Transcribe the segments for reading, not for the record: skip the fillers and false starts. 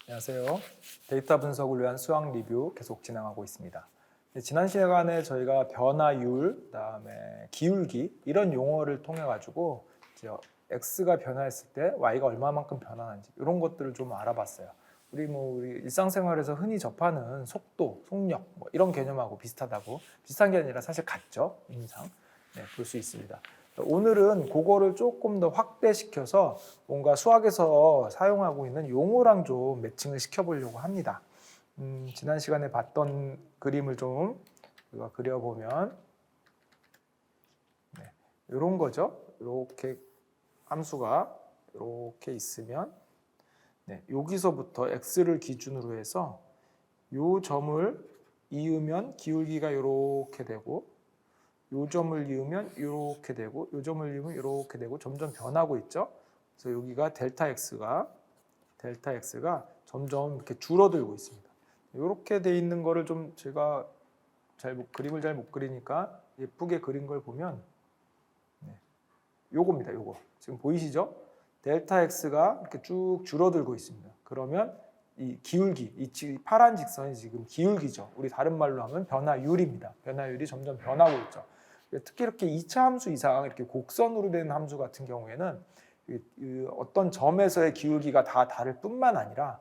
안녕하세요. 데이터 분석을 위한 수학 리뷰 계속 진행하고 있습니다. 지난 시간에 저희가 변화율, 그다음에 기울기 이런 용어를 통해 가지고 이제 x가 변화했을 때 y가 얼마만큼 변화하는지 이런 것들을 좀 알아봤어요. 우리 일상생활에서 흔히 접하는 속도, 속력 뭐 이런 개념하고 비슷한 게 아니라 사실 같죠. 인상 볼 수 있습니다. 오늘은 그거를 조금 더 확대시켜서 뭔가 수학에서 사용하고 있는 용어랑 좀 매칭을 시켜보려고 합니다. 지난 시간에 봤던 그림을 좀 우리가 그려보면 이런 거죠. 이렇게 함수가 이렇게 있으면 여기서부터 x를 기준으로 해서 이 점을 이으면 기울기가 이렇게 되고 요 점을 이으면 이렇게 되고 요 점을 이으면 이렇게 되고 점점 변하고 있죠. 그래서 여기가 델타 x가 점점 이렇게 줄어들고 있습니다. 이렇게 돼 있는 거를 좀 제가 그림을 잘 못 그리니까 예쁘게 그린 걸 보면 요겁니다. 요거 지금 보이시죠? 델타 x가 이렇게 쭉 줄어들고 있습니다. 그러면 이 기울기, 이 파란 직선이 지금 기울기죠. 우리 다른 말로 하면 변화율입니다. 변화율이 점점 변하고 있죠. 특히 이렇게 2차 함수 이상 이렇게 곡선으로 된 함수 같은 경우에는 어떤 점에서의 기울기가 다 다를 뿐만 아니라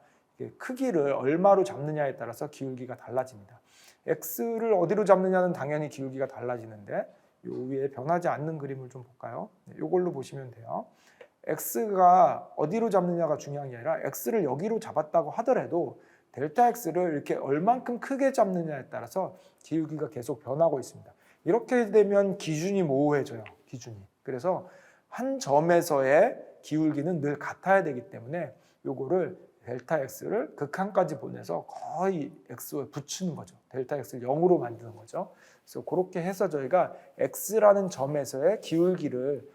크기를 얼마로 잡느냐에 따라서 기울기가 달라집니다. x를 어디로 잡느냐는 당연히 기울기가 달라지는데 요 위에 변하지 않는 그림을 좀 볼까요? 이걸로 보시면 돼요. x가 어디로 잡느냐가 중요한 게 아니라 x를 여기로 잡았다고 하더라도 델타 x를 이렇게 얼만큼 크게 잡느냐에 따라서 기울기가 계속 변하고 있습니다. 이렇게 되면 기준이 모호해져요. 기준이. 그래서 한 점에서의 기울기는 늘 같아야 되기 때문에 요거를 델타 x를 극한까지 보내서 거의 x에 붙이는 거죠. 델타 x를 0으로 만드는 거죠. 그래서 그렇게 해서 저희가 x라는 점에서의 기울기를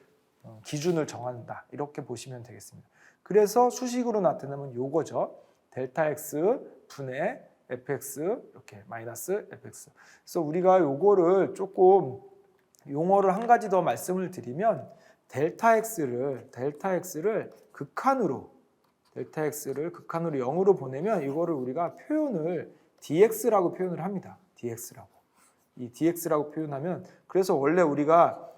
기준을 정한다. 이렇게 보시면 되겠습니다. 그래서 수식으로 나타내면 요거죠. 델타 x 분의 fx 이렇게 마이너스 fx. 그래서 우리가 요거를 조금 용어를 한 가지 더 말씀을 드리면 델타 x를 극한으로 0으로 보내면 이거를 우리가 표현을 dx라고 표현을 합니다. dx라고. 이 dx라고 표현하면 그래서 원래 우리가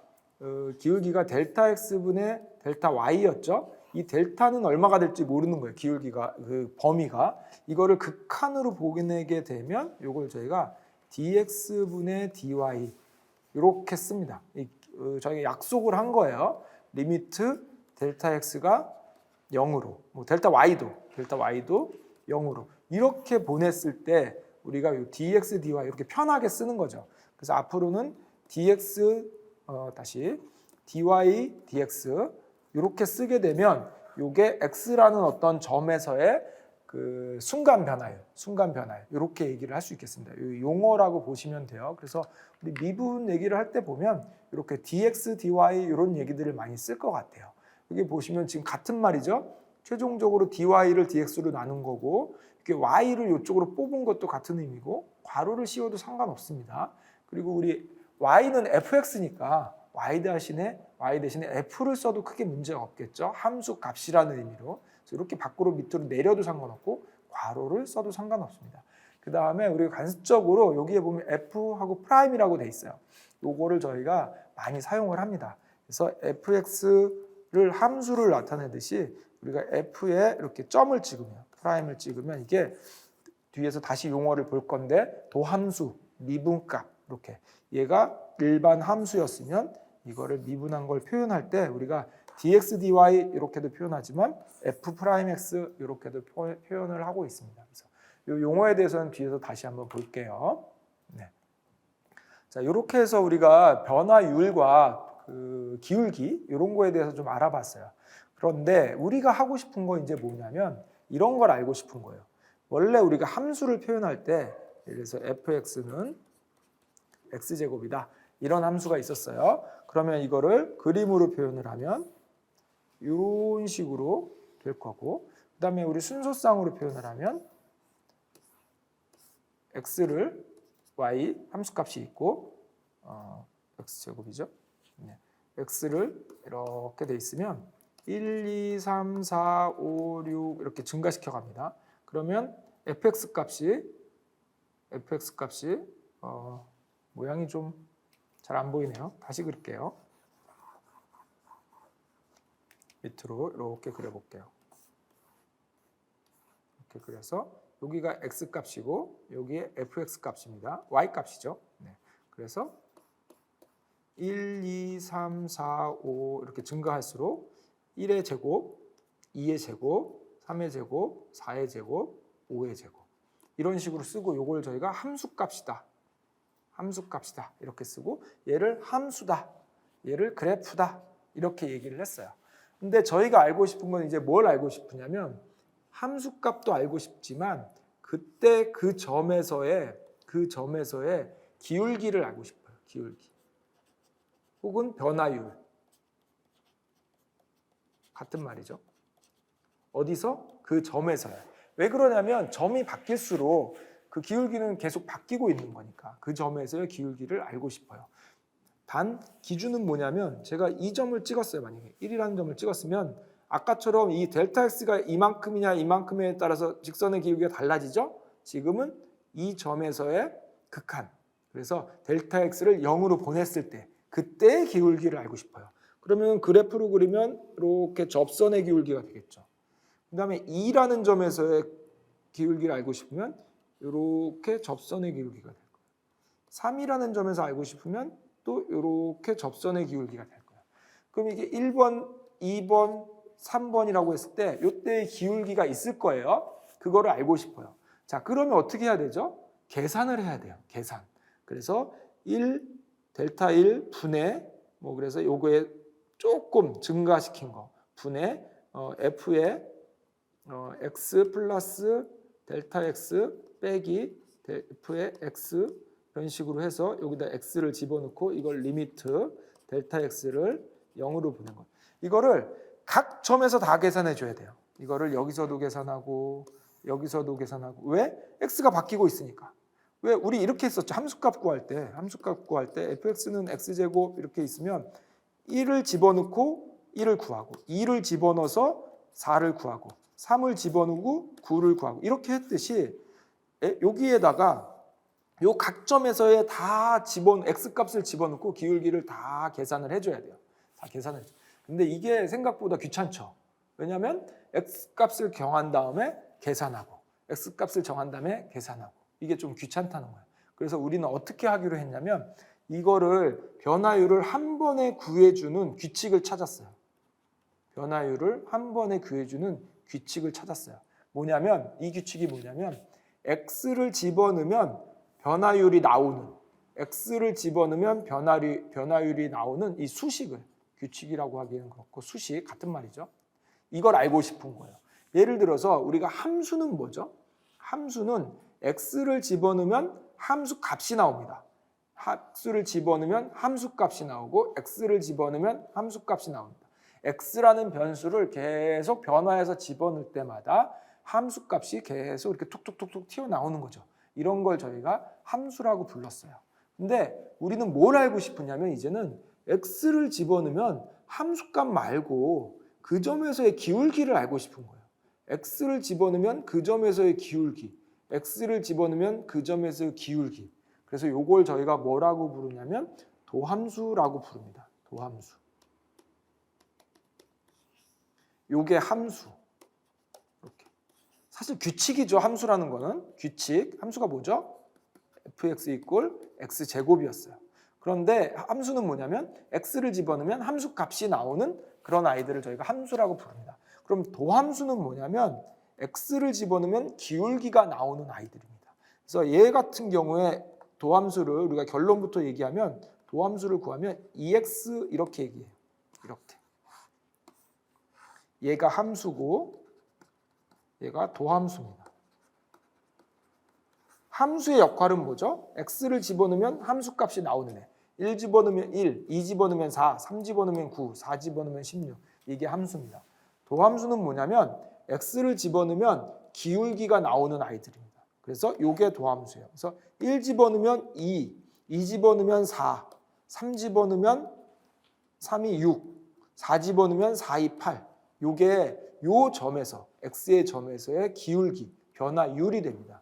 기울기가 델타 x분의 델타 y였죠. 이 델타는 얼마가 될지 모르는 거예요. 기울기가 그 범위가 이거를 극한으로 보내게 되면 이걸 저희가 dx분의 dy 이렇게 씁니다. 저희가 약속을 한 거예요. 리미트 델타 x가 0으로, 델타 y도 0으로 이렇게 보냈을 때 우리가 이 dx dy 이렇게 편하게 쓰는 거죠. 그래서 앞으로는 dx dy dx 이렇게 쓰게 되면 이게 x라는 어떤 점에서의 그 순간 변화율 이렇게 얘기를 할 수 있겠습니다. 용어라고 보시면 돼요. 그래서 우리 미분 얘기를 할 때 보면 이렇게 dx dy 이런 얘기들을 많이 쓸 것 같아요. 여기 보시면 지금 같은 말이죠. 최종적으로 dy를 dx로 나눈 거고 이렇게 y를 이쪽으로 뽑은 것도 같은 의미고 괄호를 씌워도 상관없습니다. 그리고 우리 y는 fx니까 y 대신에 f를 써도 크게 문제가 없겠죠. 함수 값이라는 의미로. 그래서 이렇게 밖으로 밑으로 내려도 상관없고 괄호를 써도 상관없습니다. 그 다음에 우리가 간접적으로 여기에 보면 f하고 프라임이라고 돼 있어요. 요거를 저희가 많이 사용을 합니다. 그래서 fx를 함수를 나타내듯이 우리가 f에 이렇게 점을 찍으면 프라임을 찍으면 이게 뒤에서 다시 용어를 볼 건데 도함수, 미분값 이렇게 얘가 일반 함수였으면 이거를 미분한 걸 표현할 때 우리가 dx dy 이렇게도 표현하지만 f'x 이렇게도 표현을 하고 있습니다. 그래서 이 용어에 대해서는 뒤에서 다시 한번 볼게요. 자, 이렇게 해서 우리가 변화율과 그 기울기 이런 거에 대해서 좀 알아봤어요. 그런데 우리가 하고 싶은 거 이제 뭐냐면 이런 걸 알고 싶은 거예요. 원래 우리가 함수를 표현할 때 예를 들어서 fx는 x제곱이다. 이런 함수가 있었어요. 그러면 이거를 그림으로 표현을 하면 이런 식으로 될 거고 그 다음에 우리 순서상으로 표현을 하면 x를 y 함수값이 있고 x제곱이죠. x를 이렇게 돼 있으면 1, 2, 3, 4, 5, 6 이렇게 증가시켜 갑니다. 그러면 fx 값이 모양이 좀 잘 안 보이네요. 다시 그릴게요. 밑으로 이렇게 그려볼게요. 이렇게 그려서 여기가 x 값이고 여기에 fx 값입니다. y 값이죠. 네. 그래서 1, 2, 3, 4, 5 이렇게 증가할수록 1의 제곱, 2의 제곱, 3의 제곱, 4의 제곱, 5의 제곱 이런 식으로 쓰고 이걸 저희가 함수값이다. 함수값이다. 이렇게 쓰고 얘를 함수다. 얘를 그래프다. 이렇게 얘기를 했어요. 근데 저희가 알고 싶은 건 이제 뭘 알고 싶으냐면 함수값도 알고 싶지만 그때 그 점에서의 기울기를 알고 싶어요. 기울기. 혹은 변화율. 같은 말이죠. 어디서? 그 점에서요. 왜 그러냐면 점이 바뀔수록 그 기울기는 계속 바뀌고 있는 거니까 그 점에서의 기울기를 알고 싶어요. 단 기준은 뭐냐면 제가 이 점을 찍었어요. 만약에 1이라는 점을 찍었으면 아까처럼 이 델타 x가 이만큼이냐 이만큼에 따라서 직선의 기울기가 달라지죠? 지금은 이 점에서의 극한. 그래서 델타 x를 0으로 보냈을 때 그때의 기울기를 알고 싶어요. 그러면 그래프로 그리면 이렇게 접선의 기울기가 되겠죠. 그 다음에 2라는 점에서의 기울기를 알고 싶으면 이렇게 접선의 기울기가 될 거예요. 3이라는 점에서 알고 싶으면 또 이렇게 접선의 기울기가 될 거예요. 그럼 이게 1번, 2번, 3번이라고 했을 때 이때의 기울기가 있을 거예요. 그거를 알고 싶어요. 자, 그러면 어떻게 해야 되죠? 계산을 해야 돼요. 계산. 그래서 1, 델타 1 분의 그래서 요거에 조금 증가시킨 거 분의 f의 x 플러스 델타 x 빼기 f의 x 이런 식으로 해서 여기다 x를 집어넣고 이걸 리미트 델타 x를 0으로 보낸 거예요. 이거를 각 점에서 다 계산해 줘야 돼요. 이거를 여기서도 계산하고 여기서도 계산하고 왜? x가 바뀌고 있으니까. 왜? 우리 이렇게 했었죠. 함수값 구할 때 fx는 x제곱 이렇게 있으면 1을 집어넣고 1을 구하고 2를 집어넣어서 4를 구하고 3을 집어넣고 9를 구하고 이렇게 했듯이 여기에다가 요 각점에서의 다 x값을 집어넣고 기울기를 다 계산을 해줘야 돼요. 다 계산을 해줘. 근데 이게 생각보다 귀찮죠. 왜냐하면 x값을 정한 다음에 계산하고 x값을 정한 다음에 계산하고 이게 좀 귀찮다는 거예요. 그래서 우리는 어떻게 하기로 했냐면 이거를 변화율을 한 번에 구해주는 규칙을 찾았어요. 변화율을 한 번에 구해주는 규칙을 찾았어요. 뭐냐면 이 규칙이 뭐냐면 x를 집어넣으면 변화율이 나오는 x를 집어넣으면 변화율이 나오는 이 수식을 규칙이라고 하기에는 그렇고 수식 같은 말이죠. 이걸 알고 싶은 거예요. 예를 들어서 우리가 함수는 뭐죠? 함수는 x를 집어넣으면 함수 값이 나옵니다. 함수를 집어넣으면 함수 값이 나오고 x를 집어넣으면 함수 값이 나옵니다. x라는 변수를 계속 변화해서 집어넣을 때마다 함수 값이 계속 이렇게 툭툭툭툭 튀어나오는 거죠. 이런 걸 저희가 함수라고 불렀어요. 근데 우리는 뭘 알고 싶으냐면 이제는 x를 집어넣으면 함수값 말고 그 점에서의 기울기를 알고 싶은 거예요. x를 집어넣으면 그 점에서의 기울기, x를 집어넣으면 그 점에서의 기울기. 그래서 이걸 저희가 뭐라고 부르냐면 도함수라고 부릅니다. 도함수. 요게 함수. 이렇게. 사실 규칙이죠. 함수라는 거는 규칙. 함수가 뭐죠? fx 이꼴 x제곱이었어요. 그런데 함수는 뭐냐면 x를 집어넣으면 함수 값이 나오는 그런 아이들을 저희가 함수라고 부릅니다. 그럼 도함수는 뭐냐면 x를 집어넣으면 기울기가 나오는 아이들입니다. 그래서 얘 같은 경우에 도함수를 우리가 결론부터 얘기하면 도함수를 구하면 2x 이렇게 얘기해요. 이렇게. 얘가 함수고 얘가 도함수입니다. 함수의 역할은 뭐죠? x를 집어넣으면 함수값이 나오는 애. 1 집어넣으면 1, 2 집어넣으면 4, 3 집어넣으면 9, 4 집어넣으면 16. 이게 함수입니다. 도함수는 뭐냐면 x를 집어넣으면 기울기가 나오는 아이들입니다. 그래서 이게 도함수예요. 그래서 1 집어넣으면 2, 2 집어넣으면 4, 3 집어넣으면 3이 6, 4 집어넣으면 4이 8. 이게 요 점에서 x의 점에서의 기울기, 변화율이 됩니다.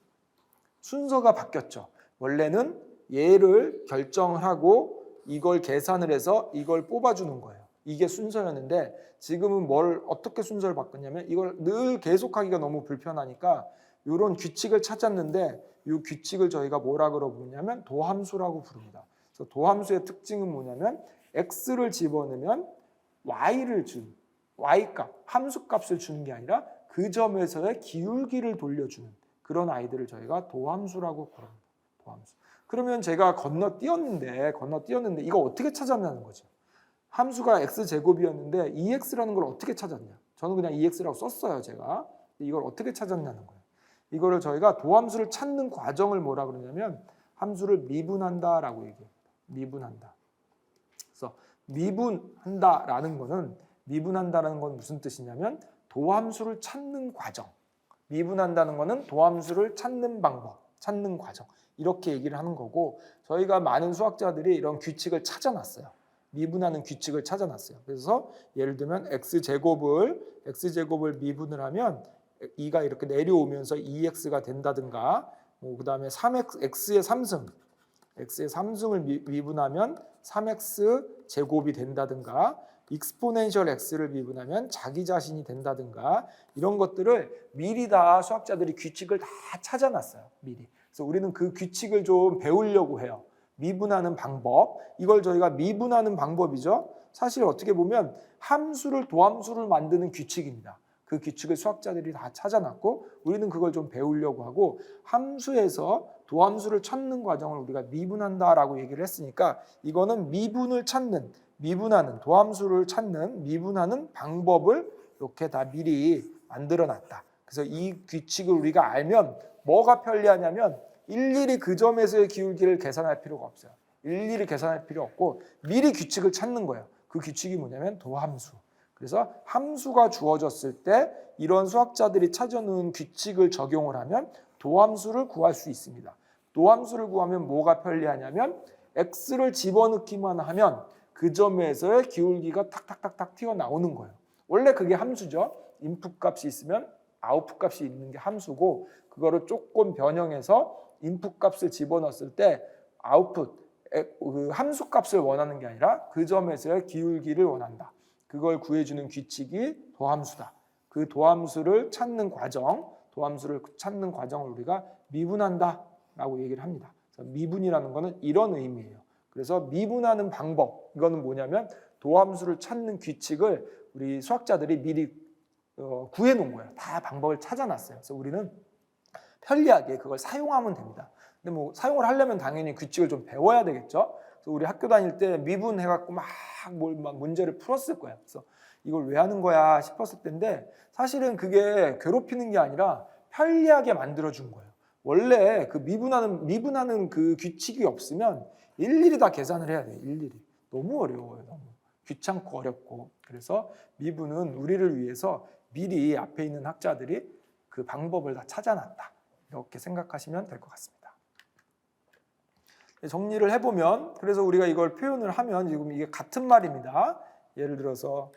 순서가 바뀌었죠. 원래는 얘를 결정을 하고 이걸 계산을 해서 이걸 뽑아주는 거예요. 이게 순서였는데 지금은 뭘 어떻게 순서를 바꿨냐면 이걸 늘 계속하기가 너무 불편하니까 이런 규칙을 찾았는데 이 규칙을 저희가 뭐라 부르냐면 도함수라고 부릅니다. 그래서 도함수의 특징은 뭐냐면 x를 집어넣으면 y를 준 y값, 함수값을 주는 게 아니라 그 점에서의 기울기를 돌려주는 그런 아이들을 저희가 도함수라고 부릅니다. 도함수. 그러면 제가 건너뛰었는데 이거 어떻게 찾았냐는 거죠. 함수가 x제곱이었는데 2x라는 걸 어떻게 찾았냐. 저는 그냥 2x라고 썼어요. 제가. 이걸 어떻게 찾았냐는 거예요. 이거를 저희가 도함수를 찾는 과정을 뭐라 그러냐면 함수를 미분한다라고 얘기해요. 미분한다. 그래서 미분한다라는 건 무슨 뜻이냐면 도함수를 찾는 과정. 미분한다는 거는 도함수를 찾는 방법, 찾는 과정. 이렇게 얘기를 하는 거고 저희가 많은 수학자들이 이런 규칙을 찾아놨어요. 미분하는 규칙을 찾아놨어요. 그래서 예를 들면 x제곱을 미분을 하면 2가 이렇게 내려오면서 2x가 된다든가 그 다음에 3x의 3승을 미분하면 3x 제곱이 된다든가 익스포넨셜 x를 미분하면 자기 자신이 된다든가 이런 것들을 미리 다 수학자들이 규칙을 다 찾아놨어요. 미리. 그래서 우리는 그 규칙을 좀 배우려고 해요. 미분하는 방법. 이걸 저희가 미분하는 방법이죠. 사실 어떻게 보면 함수를 도함수를 만드는 규칙입니다. 그 규칙을 수학자들이 다 찾아놨고 우리는 그걸 좀 배우려고 하고 함수에서 도함수를 찾는 과정을 우리가 미분한다라고 얘기를 했으니까 이거는 미분하는 도함수를 찾는 미분하는 방법을 이렇게 다 미리 만들어놨다. 그래서 이 규칙을 우리가 알면 뭐가 편리하냐면 일일이 그 점에서의 기울기를 계산할 필요가 없어요. 일일이 계산할 필요 없고 미리 규칙을 찾는 거예요. 그 규칙이 뭐냐면 도함수. 그래서 함수가 주어졌을 때 이런 수학자들이 찾아놓은 규칙을 적용을 하면 도함수를 구할 수 있습니다. 도함수를 구하면 뭐가 편리하냐면 x를 집어넣기만 하면 그 점에서의 기울기가 탁탁탁탁 튀어나오는 거예요. 원래 그게 함수죠. 인풋 값이 있으면 아웃풋 값이 있는 게 함수고 그거를 조금 변형해서 인풋 값을 집어넣었을 때 아웃풋, 그 함수 값을 원하는 게 아니라 그 점에서의 기울기를 원한다. 그걸 구해주는 규칙이 도함수다. 그 도함수를 찾는 과정을 우리가 미분한다라고 얘기를 합니다. 그래서 미분이라는 거는 이런 의미예요. 그래서 미분하는 방법, 이거는 뭐냐면 도함수를 찾는 규칙을 우리 수학자들이 미리 구해놓은 거예요. 다 방법을 찾아놨어요. 그래서 우리는 편리하게 그걸 사용하면 됩니다. 근데 뭐 사용을 하려면 당연히 규칙을 좀 배워야 되겠죠. 그래서 우리 학교 다닐 때 미분해갖고 막 문제를 풀었을 거예요. 그래서 이걸 왜 하는 거야 싶었을 텐데 사실은 그게 괴롭히는 게 아니라 편리하게 만들어준 거예요. 원래 그 미분하는 그 규칙이 없으면 일일이 다 계산을 해야 돼요. 일일이. 너무 어려워요. 너무 귀찮고 어렵고. 그래서 미분은 우리를 위해서 미리 앞에 있는 학자들이 그 방법을 다 찾아놨다. 이렇게 생각하시면 될 것 같습니다. 정리를 해보면 그래서 우리가 이걸 표현을 하면 지금 이게 같은 말입니다. 예를 들어서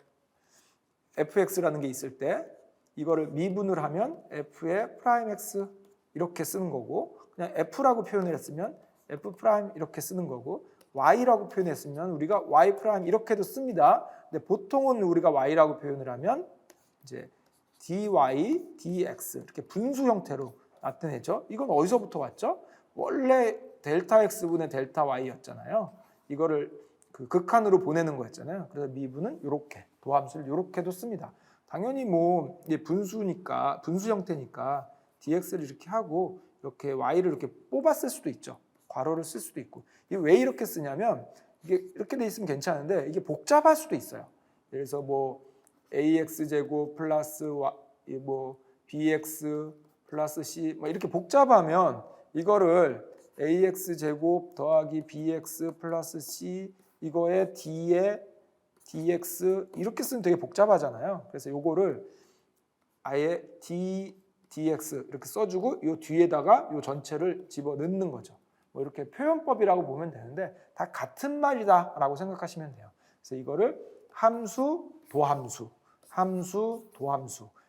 fx라는 게 있을 때 이거를 미분을 하면 f의 프라임 x 이렇게 쓰는 거고 그냥 f라고 표현을 했으면 f 프라임 이렇게 쓰는 거고 y라고 표현했으면 우리가 y 프라임 이렇게도 씁니다. 근데 보통은 우리가 y라고 표현을 하면 이제 dy, dx 이렇게 분수 형태로 나타내죠. 이건 어디서부터 왔죠? 원래 델타 x분의 델타 y였잖아요. 이거를 그 극한으로 보내는 거였잖아요. 그래서 미분은 이렇게 도함수를 이렇게도 씁니다. 당연히 뭐 이게 분수니까 분수 형태니까 dx를 이렇게 하고 이렇게 y를 이렇게 뽑았을 수도 있죠. 괄호를 쓸 수도 있고. 이게 왜 이렇게 쓰냐면 이게 이렇게 돼 있으면 괜찮은데 이게 복잡할 수도 있어요. 그래서 뭐 ax 제곱 플러스 뭐 bx 플러스 c 뭐 이렇게 복잡하면 이거를 ax 제곱 더하기 bx 플러스 c 이거에 d에 dx 이렇게 쓰면 되게 복잡하잖아요. 그래서 요거를 아예 dx 이렇게 써주고 요 뒤에다가 요 전체를 집어넣는 거죠. 뭐 이렇게 표현법이라고 보면 되는데 다 같은 말이다라고 생각하시면 돼요. 그래서 이거를 함수, 도함수,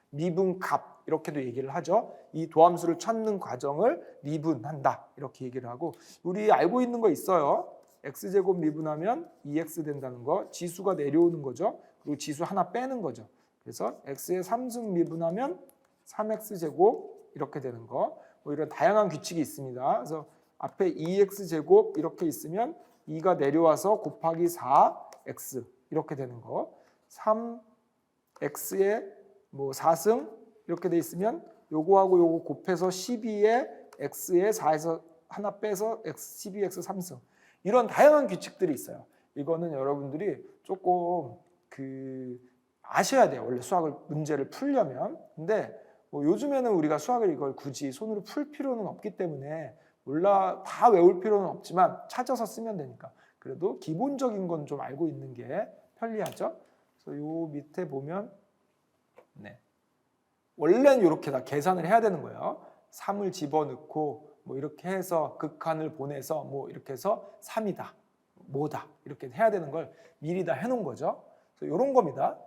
미분값 이렇게도 얘기를 하죠. 이 도함수를 찾는 과정을 미분한다 이렇게 얘기를 하고, 우리 알고 있는 거 있어요. x제곱 미분하면 2x 된다는 거, 지수가 내려오는 거죠. 그리고 지수 하나 빼는 거죠. 그래서 x의 3승 미분하면 3x제곱 이렇게 되는 거, 뭐 이런 다양한 규칙이 있습니다. 그래서 앞에 2x제곱 이렇게 있으면 2가 내려와서 곱하기 4x 이렇게 되는 거, 3x의 뭐 4승 이렇게 돼 있으면 요거하고 요거 곱해서 12에 x에 4에서 하나 빼서 x 12x 3승, 이런 다양한 규칙들이 있어요. 이거는 여러분들이 조금 아셔야 돼요. 원래 수학을 문제를 풀려면. 근데 뭐 요즘에는 우리가 수학을 이걸 굳이 손으로 풀 필요는 없기 때문에 다 외울 필요는 없지만 찾아서 쓰면 되니까 그래도 기본적인 건 좀 알고 있는 게 편리하죠. 그래서 요 밑에 보면 원래는 이렇게 다 계산을 해야 되는 거예요. 3을 집어넣고 뭐 이렇게 해서 극한을 보내서 뭐 이렇게 해서 3이다 뭐다 이렇게 해야 되는 걸 미리 다 해놓은 거죠. 그래서 이런 겁니다.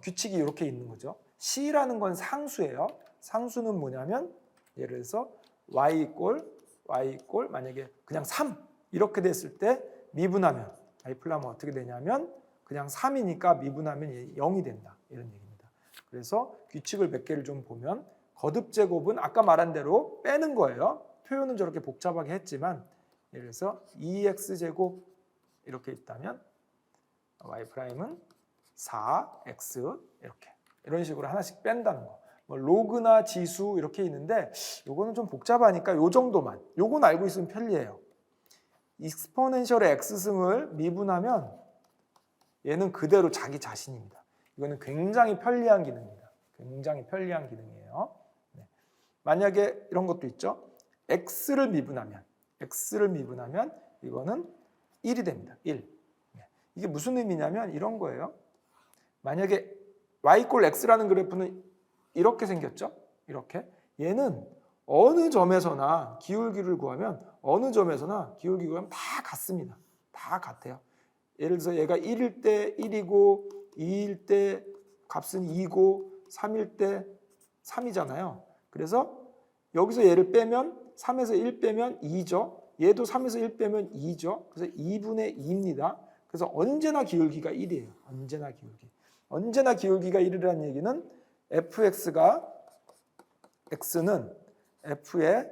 규칙이 이렇게 있는 거죠. C라는 건 상수예요. 상수는 뭐냐면 예를 들어서 y 이꼴 만약에 그냥 3 이렇게 됐을 때 미분하면 y 플라면 어떻게 되냐면 그냥 3이니까 미분하면 0이 된다 이런 얘기입니다. 그래서 규칙을 몇 개를 좀 보면, 거듭제곱은 아까 말한 대로 빼는 거예요. 표현은 저렇게 복잡하게 했지만 예를 들어서 2x제곱 이렇게 있다면 y'은 4x 이렇게 이런 식으로 하나씩 뺀다는 거. 뭐 로그나 지수 이렇게 있는데 요거는 좀 복잡하니까 요 정도만, 요건 알고 있으면 편리해요. 익스포넨셜의 x승을 미분하면 얘는 그대로 자기 자신입니다. 이거는 굉장히 편리한 기능입니다. 굉장히 편리한 기능이에요. 만약에 이런 것도 있죠. x를 미분하면 이거는 1이 됩니다. 1. 이게 무슨 의미냐면 이런 거예요. 만약에 y = x라는 그래프는 이렇게 생겼죠. 이렇게. 얘는 어느 점에서나 기울기를 구하면 다 같습니다. 다 같아요. 예를 들어서 얘가 1일 때 1이고 2일 때 값은 2고 3일 때 3이잖아요. 그래서 여기서 얘를 빼면 3에서 1 빼면 2죠. 얘도 3에서 1 빼면 2죠. 그래서 2분의 2입니다. 그래서 언제나 기울기가 1이에요. 언제나 기울기가 1이라는 얘기는 x는 f의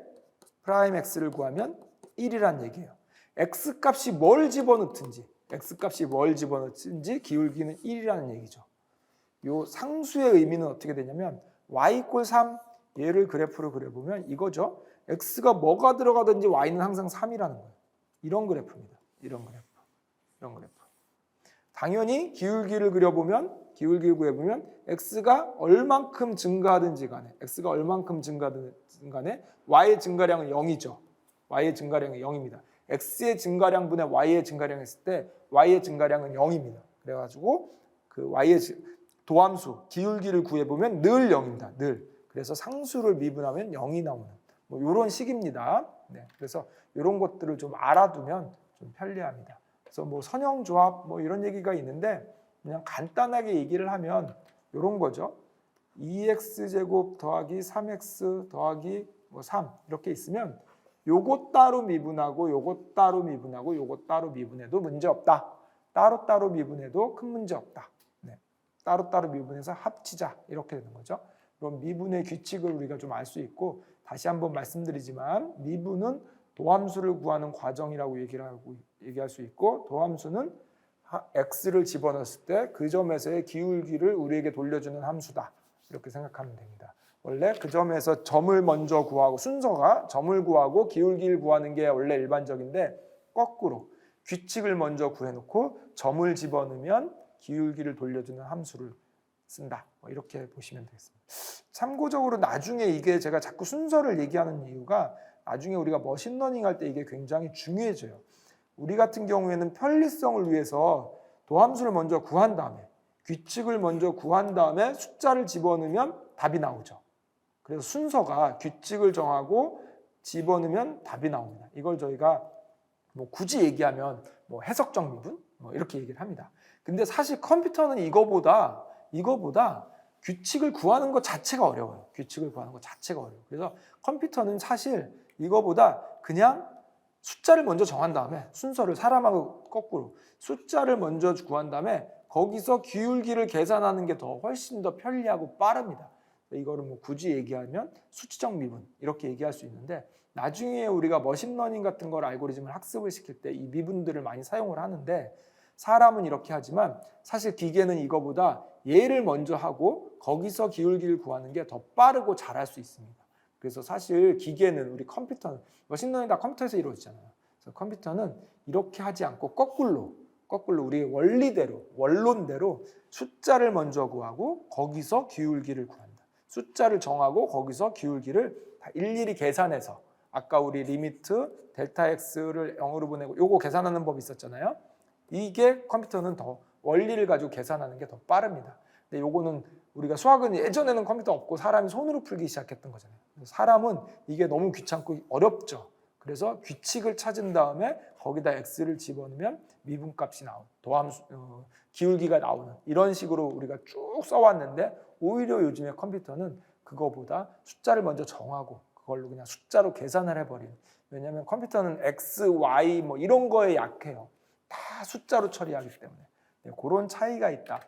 프라임 x를 구하면 1이라는 얘기예요. x값이 뭘 집어넣든지 기울기는 1이라는 얘기죠. 요 상수의 의미는 어떻게 되냐면 y = 3, 얘를 그래프로 그려보면 이거죠. x가 뭐가 들어가든지 y는 항상 3이라는 거예요. 이런 그래프입니다. 이런 그래프. 당연히 기울기를 구해보면 x가 얼만큼 증가하든지 간에 y의 증가량은 0이죠. y의 증가량은 0입니다. x의 증가량분의 y의 증가량 했을 때 y의 증가량은 0입니다. 그래가지고 그 y의 도함수 기울기를 구해보면 늘 0입니다. 늘. 그래서 상수를 미분하면 0이 나오는 뭐 이런 식입니다. 그래서 이런 것들을 좀 알아두면 좀 편리합니다. 그래서 뭐 선형조합 뭐 이런 얘기가 있는데 그냥 간단하게 얘기를 하면 이런 거죠. 2x제곱 더하기 3x 더하기 뭐 3 이렇게 있으면 요것 따로 미분하고 요것 따로 미분하고 요것 따로 미분해도 문제 없다. 따로따로 미분해도 큰 문제 없다. 따로따로 미분해서 합치자 이렇게 되는 거죠. 그럼 미분의 규칙을 우리가 좀 알 수 있고, 다시 한번 말씀드리지만 미분은 도함수를 구하는 과정이라고 얘기할 수 있고, 도함수는 x를 집어넣었을 때 그 점에서의 기울기를 우리에게 돌려주는 함수다 이렇게 생각하면 됩니다. 원래 그 점에서 점을 먼저 구하고, 순서가 점을 구하고 기울기를 구하는 게 원래 일반적인데 거꾸로 규칙을 먼저 구해놓고 점을 집어넣으면 기울기를 돌려주는 함수를 쓴다. 이렇게 보시면 되겠습니다. 참고적으로 나중에 이게 제가 자꾸 순서를 얘기하는 이유가 나중에 우리가 머신러닝 할 때 이게 굉장히 중요해져요. 우리 같은 경우에는 편리성을 위해서 도함수를 먼저 구한 다음에 규칙을 먼저 구한 다음에 숫자를 집어넣으면 답이 나오죠. 그래서 순서가 규칙을 정하고 집어넣으면 답이 나옵니다. 이걸 저희가 뭐 굳이 얘기하면 뭐 해석적 미분 뭐 이렇게 얘기를 합니다. 근데 사실 컴퓨터는 이거보다 규칙을 구하는 것 자체가 어려워요. 규칙을 구하는 것 자체가 어려워요. 그래서 컴퓨터는 사실 이거보다 그냥 숫자를 먼저 정한 다음에 순서를 사람하고 거꾸로 숫자를 먼저 구한 다음에 거기서 기울기를 계산하는 게 더 훨씬 더 편리하고 빠릅니다. 이거를 뭐 굳이 얘기하면 수치적 미분 이렇게 얘기할 수 있는데 나중에 우리가 머신러닝 같은 걸 알고리즘을 학습을 시킬 때 이 미분들을 많이 사용을 하는데 사람은 이렇게 하지만 사실 기계는 이거보다 얘를 먼저 하고 거기서 기울기를 구하는 게 더 빠르고 잘할 수 있습니다. 그래서 사실 기계는 우리 컴퓨터는 머신러닝 다 컴퓨터에서 이루어지잖아요. 그래서 컴퓨터는 이렇게 하지 않고 거꾸로 우리의 원리대로 원론대로 숫자를 먼저 구하고 거기서 기울기를 구한다. 숫자를 정하고 거기서 기울기를 다 일일이 계산해서 아까 우리 리미트 델타 x를 0으로 보내고 요거 계산하는 법이 있었잖아요. 이게 컴퓨터는 더 원리를 가지고 계산하는 게 더 빠릅니다. 근데 요거는 우리가 수학은 예전에는 컴퓨터 없고 사람이 손으로 풀기 시작했던 거잖아요. 사람은 이게 너무 귀찮고 어렵죠. 그래서 규칙을 찾은 다음에 거기다 x를 집어넣으면 미분값이 나오는 도함수 기울기가 나오는 이런 식으로 우리가 쭉 써왔는데 오히려 요즘의 컴퓨터는 그거보다 숫자를 먼저 정하고 그걸로 그냥 숫자로 계산을 해버리는. 왜냐하면 컴퓨터는 x, y 뭐 이런 거에 약해요. 다 숫자로 처리하기 때문에. 네, 그런 차이가 있다.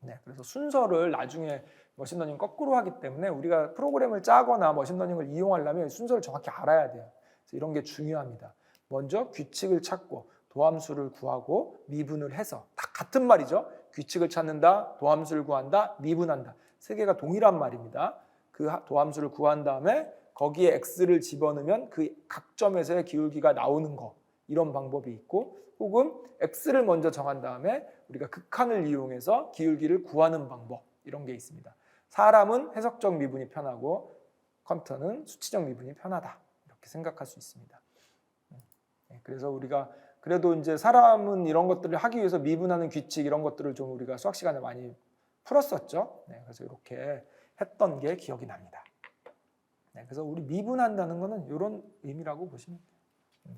네, 그래서 순서를 나중에 머신러닝 거꾸로 하기 때문에 우리가 프로그램을 짜거나 머신러닝을 이용하려면 순서를 정확히 알아야 돼요. 그래서 이런 게 중요합니다. 먼저 규칙을 찾고 도함수를 구하고 미분을 해서 다 같은 말이죠. 규칙을 찾는다, 도함수를 구한다, 미분한다. 세 개가 동일한 말입니다. 그 도함수를 구한 다음에 거기에 x를 집어넣으면 그 각 점에서의 기울기가 나오는 거 이런 방법이 있고 혹은 x를 먼저 정한 다음에 우리가 극한을 이용해서 기울기를 구하는 방법 이런 게 있습니다. 사람은 해석적 미분이 편하고 컴퓨터는 수치적 미분이 편하다 이렇게 생각할 수 있습니다. 그래서 우리가 그래도 이제 사람은 이런 것들을 하기 위해서 미분하는 규칙 이런 것들을 좀 우리가 수학 시간에 많이 풀었었죠. 네, 그래서 이렇게 했던 게 기억이 납니다. 네, 그래서 우리 미분한다는 거는 이런 의미라고 보시면 돼요.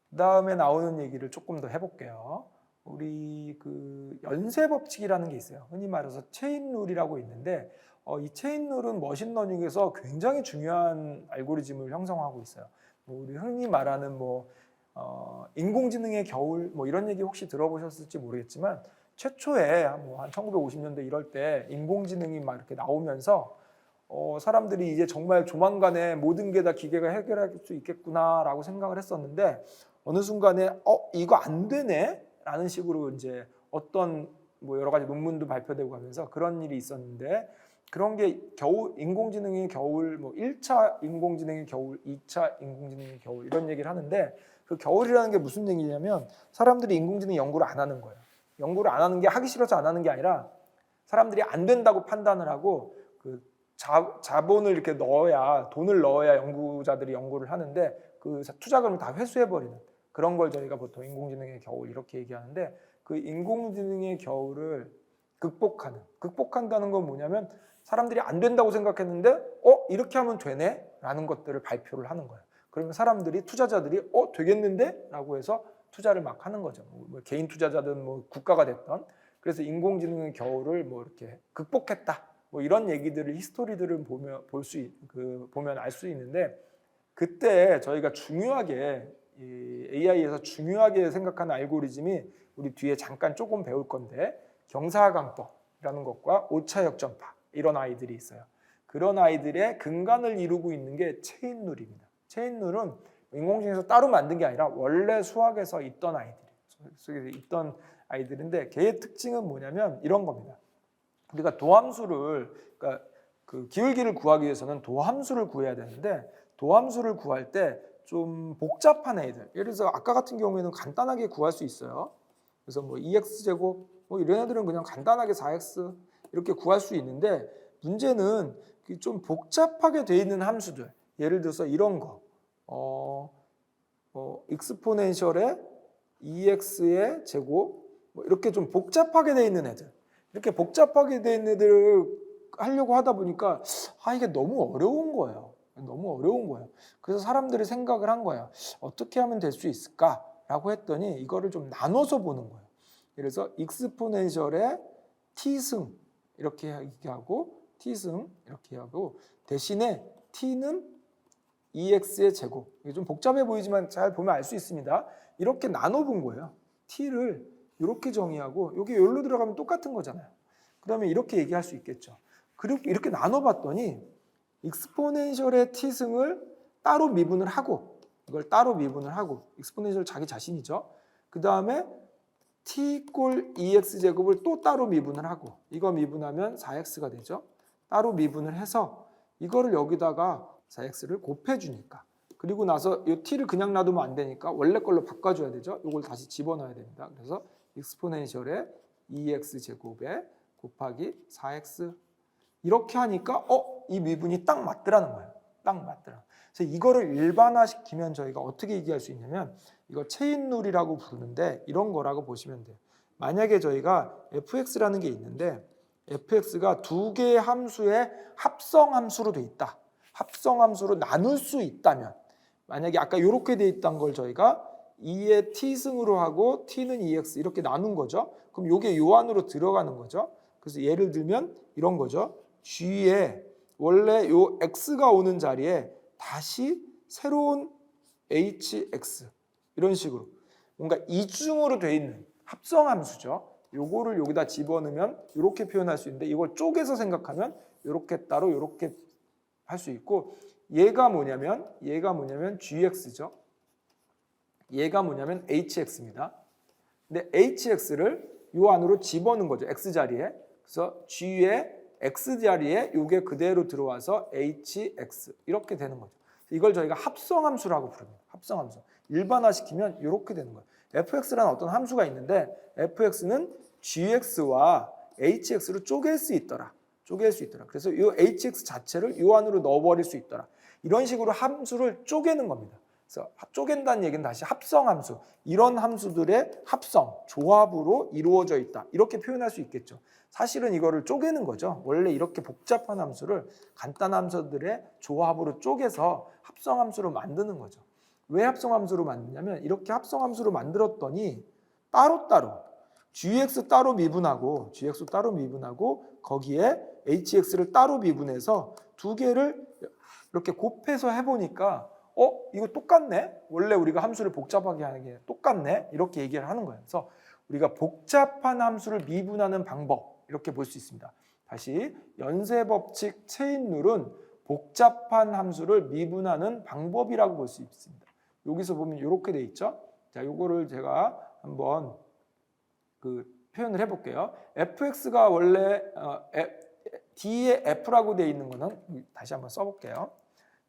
그다음에 나오는 얘기를 조금 더 해볼게요. 우리 그 연쇄 법칙이라는 게 있어요. 흔히 말해서 체인룰이라고 있는데 이 체인룰은 머신러닝에서 굉장히 중요한 알고리즘을 형성하고 있어요. 뭐 우리 흔히 말하는 뭐 인공지능의 겨울 뭐 이런 얘기 혹시 들어보셨을지 모르겠지만 최초에 한 1950년대 이럴 때 인공지능이 막 이렇게 나오면서 사람들이 이제 정말 조만간에 모든 게 다 기계가 해결할 수 있겠구나라고 생각을 했었는데 어느 순간에 이거 안 되네 라는 식으로 이제 어떤 뭐 여러 가지 논문도 발표되고 하면서 그런 일이 있었는데 그런 게 겨울 인공지능의 겨울 뭐 1차 인공지능의 겨울, 2차 인공지능의 겨울 이런 얘기를 하는데 그 겨울이라는 게 무슨 얘기냐면 사람들이 인공지능 연구를 안 하는 거예요. 연구를 안 하는 게 하기 싫어서 안 하는 게 아니라 사람들이 안 된다고 판단을 하고 그 자본을 이렇게 넣어야 돈을 넣어야 연구자들이 연구를 하는데 그 투자금을 다 회수해버리는 그런 걸 저희가 보통 인공지능의 겨울 이렇게 얘기하는데 그 인공지능의 겨울을 극복한다는 건 뭐냐면 사람들이 안 된다고 생각했는데 이렇게 하면 되네 라는 것들을 발표를 하는 거예요. 그러면 사람들이 투자자들이 되겠는데 라고 해서 투자를 막 하는 거죠. 뭐 개인 투자자든 뭐 국가가 됐던 그래서 인공지능의 겨울을 뭐 이렇게 극복했다. 뭐 이런 얘기들을 히스토리들을 보면 알 수 있는데 그때 저희가 중요하게 이 AI에서 중요하게 생각하는 알고리즘이 우리 뒤에 잠깐 조금 배울 건데 경사강법이라는 것과 오차 역전파 이런 아이들이 있어요. 그런 아이들의 근간을 이루고 있는 게 체인룰입니다. 체인룰은 인공지능에서 따로 만든 게 아니라 원래 수학에서 있던 아이들인데 걔의 특징은 뭐냐면 이런 겁니다. 우리가 도함수를 그러니까 그 기울기를 구하기 위해서는 도함수를 구해야 되는데 도함수를 구할 때 좀 복잡한 애들 예를 들어서 아까 같은 경우에는 간단하게 구할 수 있어요. 그래서 뭐 2x제곱 뭐 이런 애들은 그냥 간단하게 4x 이렇게 구할 수 있는데 문제는 좀 복잡하게 돼 있는 함수들 예를 들어서 이런 거 익스포넨셜의 2x의 제곱 뭐 이렇게 좀 복잡하게 돼 있는 애들 이렇게 복잡하게 돼 있는 애들을 하려고 하다 보니까 이게 너무 어려운 거예요. 그래서 사람들이 생각을 한 거예요. 어떻게 하면 될 수 있을까라고 했더니 이거를 좀 나눠서 보는 거예요. 그래서 익스포넨셜의 t승 이렇게 하고 t승 이렇게 하고 대신에 t는 2x의 제곱. 이게 좀 복잡해 보이지만 잘 보면 알 수 있습니다. 이렇게 나눠본 거예요. t를 이렇게 정의하고 여기 여기로 들어가면 똑같은 거잖아요. 그러면 이렇게 얘기할 수 있겠죠. 그리고 이렇게 나눠봤더니 익스포넨셜의 t승을 따로 미분을 하고 이걸 따로 미분을 하고 익스포넨셜 자기 자신이죠. 그 다음에 t 꼴 2x제곱을 또 따로 미분을 하고 이거 미분하면 4x가 되죠. 따로 미분을 해서 이거를 여기다가 4x를 곱해주니까 그리고 나서 이 t를 그냥 놔두면 안 되니까 원래 걸로 바꿔줘야 되죠. 이걸 다시 집어넣어야 됩니다. 그래서 익스포넨셜의 2x제곱에 곱하기 4x 이렇게 하니까 이 미분이 딱 맞더라는 거예요. 딱 맞더라. 그래서 이거를 일반화시키면 저희가 어떻게 얘기할 수 있냐면 이거 체인룰이라고 부르는데 이런 거라고 보시면 돼요. 만약에 저희가 fx라는 게 있는데 fx가 두 개의 함수의 합성함수로 돼 있다. 합성함수로 나눌 수 있다면 만약에 아까 이렇게 돼 있던 걸 저희가 2의 t승으로 하고 t는 2x 이렇게 나눈 거죠. 그럼 이게 요 안으로 들어가는 거죠. 그래서 예를 들면 이런 거죠. g에 원래 요 x가 오는 자리에 다시 새로운 hx 이런 식으로 뭔가 이중으로 돼 있는 합성함수죠. 요거를 여기다 집어넣으면 이렇게 표현할 수 있는데 이걸 쪼개서 생각하면 이렇게 따로 이렇게 할 수 있고 얘가 뭐냐면 gx죠. 얘가 뭐냐면 hx입니다. 근데 hx를 요 안으로 집어넣은 거죠. x 자리에. 그래서 g의 x 자리에 이게 그대로 들어와서 hx 이렇게 되는 거죠. 이걸 저희가 합성함수라고 부릅니다. 합성함수. 일반화시키면 이렇게 되는 거예요. fx라는 어떤 함수가 있는데 fx는 gx와 hx로 쪼갤 수 있더라. 그래서 이 hx 자체를 이 안으로 넣어버릴 수 있더라. 이런 식으로 함수를 쪼개는 겁니다. 그래서 쪼갠다는 얘기는 다시 합성함수. 이런 함수들의 합성, 조합으로 이루어져 있다. 이렇게 표현할 수 있겠죠. 사실은 이거를 쪼개는 거죠. 원래 이렇게 복잡한 함수를 간단한 함수들의 조합으로 쪼개서 합성함수로 만드는 거죠. 왜 합성함수로 만드냐면 이렇게 합성함수로 만들었더니 따로따로 gx 따로 미분하고 거기에 hx를 따로 미분해서 두 개를 이렇게 곱해서 해보니까 이거 똑같네? 원래 우리가 함수를 복잡하게 하는 게 똑같네? 이렇게 얘기를 하는 거예요. 그래서 우리가 복잡한 함수를 미분하는 방법 이렇게 볼 수 있습니다. 다시 연쇄법칙 체인룰은 복잡한 함수를 미분하는 방법이라고 볼 수 있습니다. 여기서 보면 이렇게 돼 있죠. 자, 요거를 제가 한번 표현을 해볼게요. fx가 원래 d의 f라고 돼 있는 거는 다시 한번 써볼게요.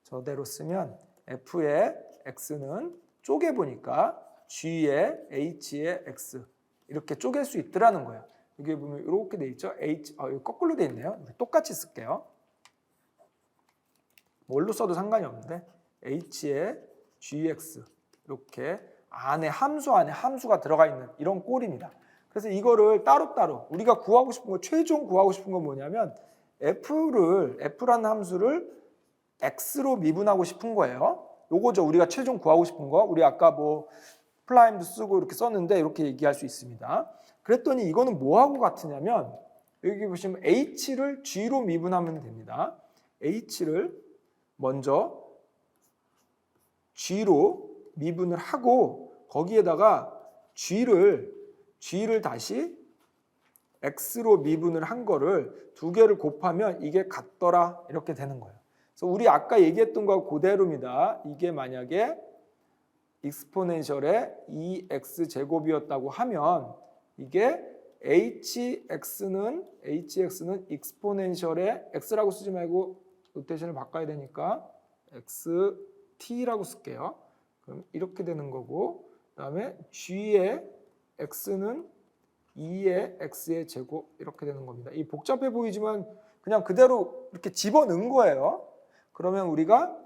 저대로 쓰면 f의 x는 쪼개보니까 g의 h의 x 이렇게 쪼갤 수 있더라는 거예요. 여기 보면 이렇게 돼 있죠. 이거 거꾸로 돼 있네요. 똑같이 쓸게요. 뭘로 써도 상관이 없는데 h의 gx 이렇게 함수 안에 함수가 들어가 있는 이런 꼴입니다. 그래서 이거를 따로따로 우리가 구하고 싶은 거 최종 구하고 싶은 건 뭐냐면 f라는 함수를 x로 미분하고 싶은 거예요. 요거죠. 우리가 최종 구하고 싶은 거. 우리 아까 플라임도 쓰고 이렇게 썼는데 이렇게 얘기할 수 있습니다. 그랬더니 이거는 뭐하고 같으냐면 여기 보시면 h를 g로 미분하면 됩니다. h를 먼저 g로 미분을 하고 거기에다가 g를 다시 x로 미분을 한 거를 두 개를 곱하면 이게 같더라 이렇게 되는 거예요. 그래서 우리 아까 얘기했던 거 그대로입니다. 이게 만약에 익스포넨셜의 2x 제곱이었다고 하면 이게 hx는 익스포넨셜의 x라고 쓰지 말고 노테이션을 바꿔야 되니까 xt라고 쓸게요. 그럼 이렇게 되는 거고 그다음에 g의 x는 2의 x의 제곱 이렇게 되는 겁니다. 이 복잡해 보이지만 그냥 그대로 이렇게 집어넣은 거예요. 그러면 우리가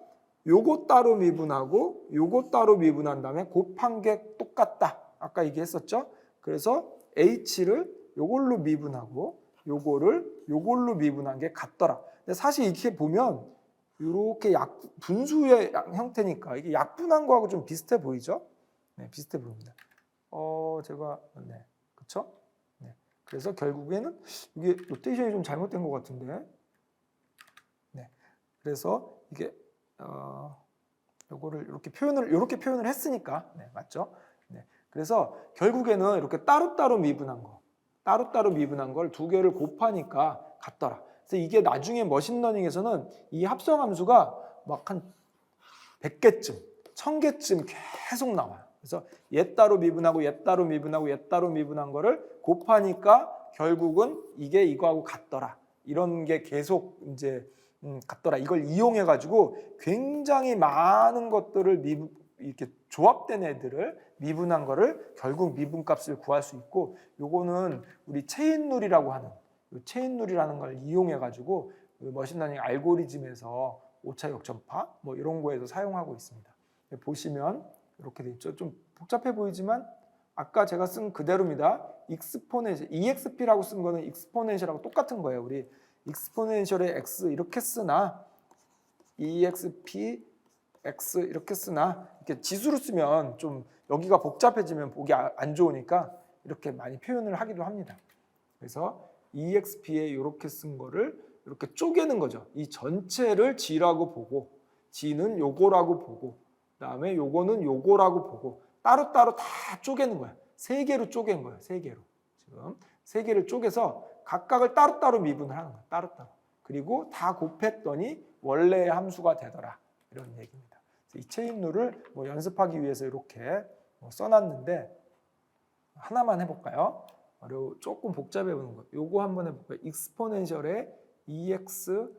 요거 따로 미분하고 요거 따로 미분한 다음에 곱한 게 똑같다. 아까 얘기했었죠. 그래서 h를 요걸로 미분하고 요거를 요걸로 미분한 게 같더라. 근데 사실 이렇게 보면 이렇게 분수의 형태니까 이게 약분한 거하고 좀 비슷해 보이죠? 네, 비슷해 보입니다. 그쵸? 네. 그래서 결국에는 이게 노테이션이 좀 잘못된 것 같은데 그래서 이게 요거를 이렇게 표현을 했으니까 네, 맞죠? 네. 그래서 결국에는 이렇게 따로따로 미분한 걸 두 개를 곱하니까 같더라. 그래서 이게 나중에 머신러닝에서는 이 합성함수가 막 한 100개쯤, 1000개쯤 계속 나와요. 그래서 얘 따로 미분하고 얘 따로 미분하고 얘 따로 미분한 거를 곱하니까 결국은 이게 이거하고 같더라. 이런 게 계속 이제 같더라. 이걸 이용해 가지고 굉장히 많은 것들을 이렇게 조합된 애들을 미분한 거를 결국 미분값을 구할 수 있고, 요거는 우리 체인룰이라고 하는 체인룰이라는 걸 이용해 가지고 머신러닝 알고리즘에서 오차 역전파 뭐 이런 거에서 사용하고 있습니다. 보시면 이렇게 돼 있죠. 좀 복잡해 보이지만 아까 제가 쓴 그대로입니다. 익스포넨셜, EXP라고 쓴 거는 익스포넨셜하고 똑같은 거예요. 우리 익스포넨셜의 x 이렇게 쓰나 EXP x 이렇게 쓰나 이렇게 지수로 쓰면 좀 여기가 복잡해지면 보기 안 좋으니까 이렇게 많이 표현을 하기도 합니다. 그래서 EXP에 이렇게 쓴 거를 이렇게 쪼개는 거죠. 이 전체를 G라고 보고 G는 요거라고 보고 그다음에 요거는 요거라고 보고 따로따로 다 쪼개는 거야. 세 개로 쪼갠 거예요. 세 개로. 지금 세 개를 쪼개서 각각을 따로따로 미분을 하는 거야. 따로따로. 그리고 다 곱했더니 원래의 함수가 되더라. 이런 얘기입니다. 이 체인룰을 뭐 연습하기 위해서 이렇게 써놨는데 하나만 해볼까요? 조금 복잡해 보는 거. 요거 한번 해볼까요? 익스포넨셜의 EX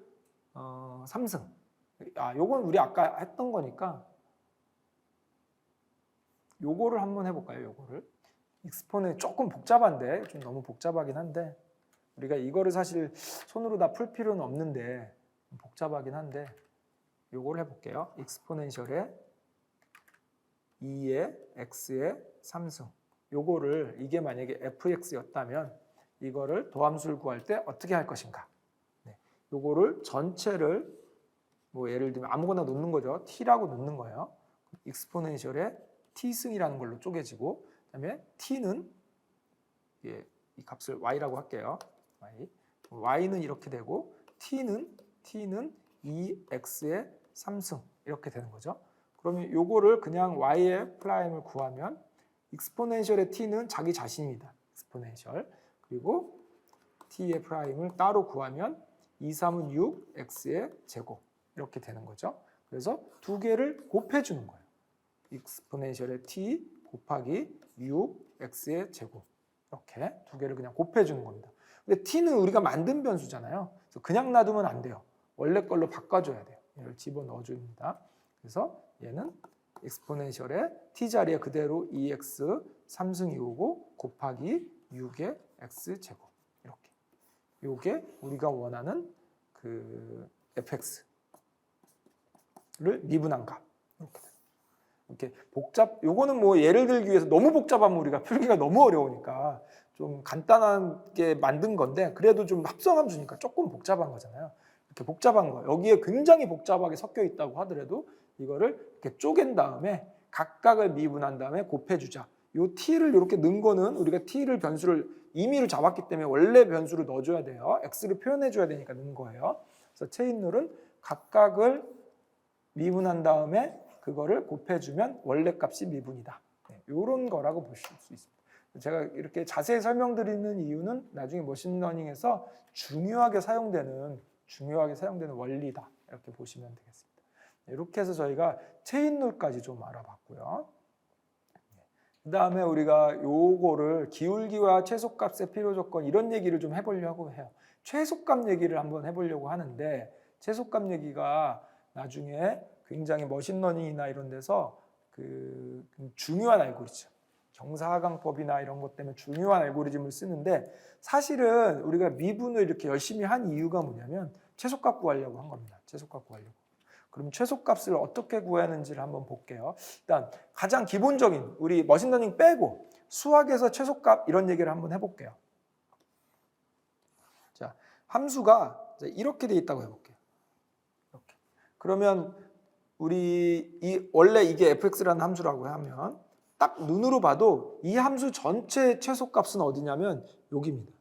3승. 요건 우리 아까 했던 거니까 요거를 한번 해볼까요? 요거를. 익스포넨 조금 복잡한데 좀 너무 복잡하긴 한데 우리가 이거를 사실 손으로 다 풀 필요는 없는데 복잡하긴 한데 요거를 해볼게요. 익스포넨셜의 2의 x의 3승. 요거를 이게 만약에 fx였다면 이거를 도함수를 구할 때 어떻게 할 것인가. 네. 요거를 전체를 뭐 예를 들면 아무거나 놓는 거죠. t라고 놓는 거예요. 익스포넨셜의 t승이라는 걸로 쪼개지고 그다음에 t는 이 값을 y라고 할게요. y는 이렇게 되고 t는 2x의 3승 이렇게 되는 거죠. 그러면 요거를 그냥 y의 프라임을 구하면 익스포넨셜의 t는 자기 자신입니다. 익스포넨셜. 그리고 t의 프라임을 따로 구하면 2, 3은 6, x의 제곱 이렇게 되는 거죠. 그래서 두 개를 곱해주는 거예요. 익스포넨셜의 t 곱하기 6, x의 제곱 이렇게 두 개를 그냥 곱해주는 겁니다. 근데 t는 우리가 만든 변수잖아요. 그래서 그냥 놔두면 안 돼요. 원래 걸로 바꿔줘야 돼요. 얘를 집어넣어줍니다. 그래서 얘는 익스포넨셜의 t 자리에 그대로 2x 3승이 오고 곱하기 6의 x제곱 이렇게. 요게 우리가 원하는 그 fx를 미분한 값. 이렇게 요거는 뭐 예를 들기 위해서 너무 복잡하면 우리가 풀기가 너무 어려우니까 좀 간단하게 만든 건데 그래도 좀 합성함수니까 조금 복잡한 거잖아요. 이렇게 복잡한 거. 여기에 굉장히 복잡하게 섞여 있다고 하더라도 이거를 이렇게 쪼갠 다음에 각각을 미분한 다음에 곱해주자. 요 t를 이렇게 넣은 거는 우리가 t를 변수를 임의를 잡았기 때문에 원래 변수를 넣어줘야 돼요. x를 표현해줘야 되니까 넣은 거예요. 그래서 체인룰은 각각을 미분한 다음에 그거를 곱해주면 원래 값이 미분이다. 이런 거라고 보실 수 있습니다. 제가 이렇게 자세히 설명드리는 이유는 나중에 머신러닝에서 중요하게 사용되는 원리다. 이렇게 보시면 되겠습니다. 이렇게 해서 저희가 체인룰까지 좀 알아봤고요. 그 다음에 우리가 요거를 기울기와 최소값의 필요조건 이런 얘기를 좀 해보려고 해요. 최소값 얘기를 한번 해보려고 하는데 최소값 얘기가 나중에 굉장히 머신러닝이나 이런 데서 그 중요한 알고리즘, 정사하강법이나 이런 것 때문에 중요한 알고리즘을 쓰는데 사실은 우리가 미분을 이렇게 열심히 한 이유가 뭐냐면 최소값 구하려고 한 겁니다. 최소값 구하려고. 그럼 최소값을 어떻게 구해야 하는지를 한번 볼게요. 일단 가장 기본적인 우리 머신러닝 빼고 수학에서 최소값 이런 얘기를 한번 해볼게요. 자, 함수가 이렇게 돼 있다고 해볼게요. 이렇게. 그러면 원래 이게 fx라는 함수라고 하면 딱 눈으로 봐도 이 함수 전체 최소값은 어디냐면 여기입니다.